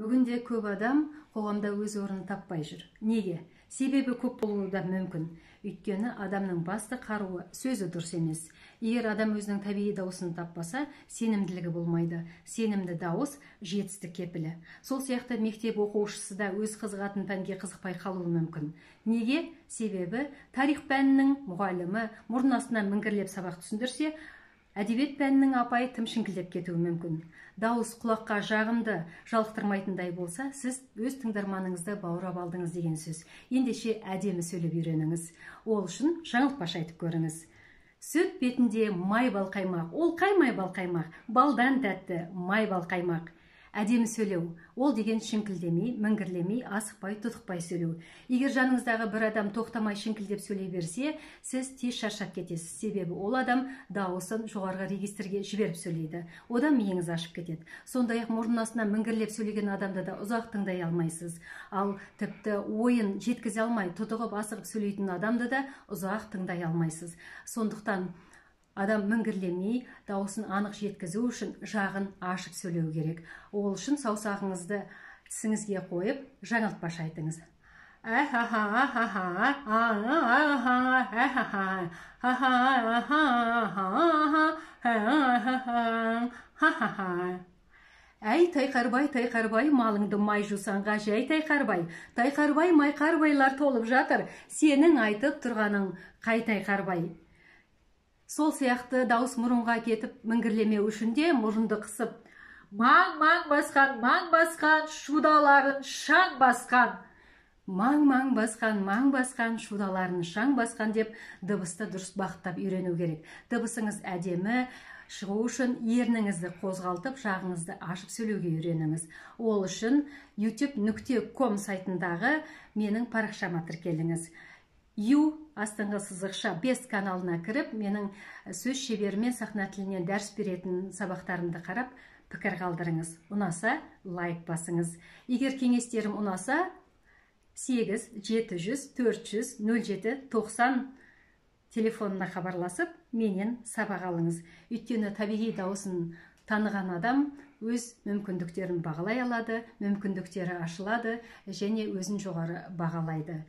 Бүгінде көп адам қоғамда өз орнын таппай жүр. Неге? Себебі көп болуы да мүмкін. Өйткені адамның басты қаруы сөзі дұрыс емес. Егер адам өзінің табиғи дауысын таппаса, сенімділігі болмайды. Сенімді дауыс жетістік кепілі. Сол сияқты мектеп оқушысы да өз қызығатын пәнге қызықпай қалуы мүмкін. Неге? Себебі тарих пәнінің мұғалімі мұрын астынан міңгірлеп сабақ түсіндірсе, әдебиет пәнінің апайы тым шіңкілдеп кетуі мүмкін. Дауыс құлаққа жағымды, жалықтырмайтындай болса, сіз өз тыңдарманыңызды баурап алдыңыз деген сөз. Ендеше әдемі сөйлеп үйреніңіз. Ол үшін жаңылтпаш айтып көріңіз. Сүт бетінде май бал қаймақ. Ол қай май бал қаймақ? Балдан тәтті май бал қаймақ. Әдемі сөйлеу. Ол деген шіңкілдемей, міңгірлемей, асықпай, тұтықпай сөйлеу. Егер жаныңыздағы бір адам тоқтамай шіңкілдеп сөйлей берсе, сіз тез шаршап кетесіз. Себебі ол адам дауысын жоғарғы регистрге жіберіп сөйлейді. Одан миыңыз ашып кетеді. Сондай-ақ мұрын астынан міңгірлеп сөйлеген адамды да ұзақ тыңдай алмайсыз. Ал тіпті ойын жеткізе алмай, тұтығып асығып сөйлейтін адамды да ұзақ тыңдай алмайсыз. Сондықтан адам міңгірлемей, дауысын анық жеткізу үшін жағын ашып сөйлеу керек. Ол үшін саусағыңызды тісіңізге қойып, жаңылтпаш айтыңыз. Әй, тайқарбай, тайқарбай, малыңды май жусанға жай тайқарбай. Тайқарбай, майқарбайлар толып жатыр. Сенің айтып тұрғаның қай тайқарбай. Сол сияқты дауыс мұрынға кетіп міңгірлемеу үшін де мұрынды қысып, маң басқан, шудаларын шаң басқан. Маң басқан, шудаларын шаң басқан деп дыбысты дұрыс бағыттап үйрену керек. Дыбысыңыз әдемі шығу үшін ерніңізді қозғалтып, жағыңызды ашып сөйлеуге үйреніңіз. Ол үшін youtube.com сайтындағы менің парақшама тіркеліңіз. астыңғы сызықша 5 каналына кіріп, менің сөз шеберімен сахна тілінен дәріс беретін сабақтарымды қарап, пікір қалдырыңыз. Ұнаса, лайк басыңыз. Егер кеңестерім ұнаса, 8-700-400-07-90 телефонына хабарласып, менен сабақ алыңыз. Өйткені табиғи дауысын таныған адам өз мүмкіндіктерін бағалай алады, мүмкіндіктері ашылады және өзін жоғары бағалайды.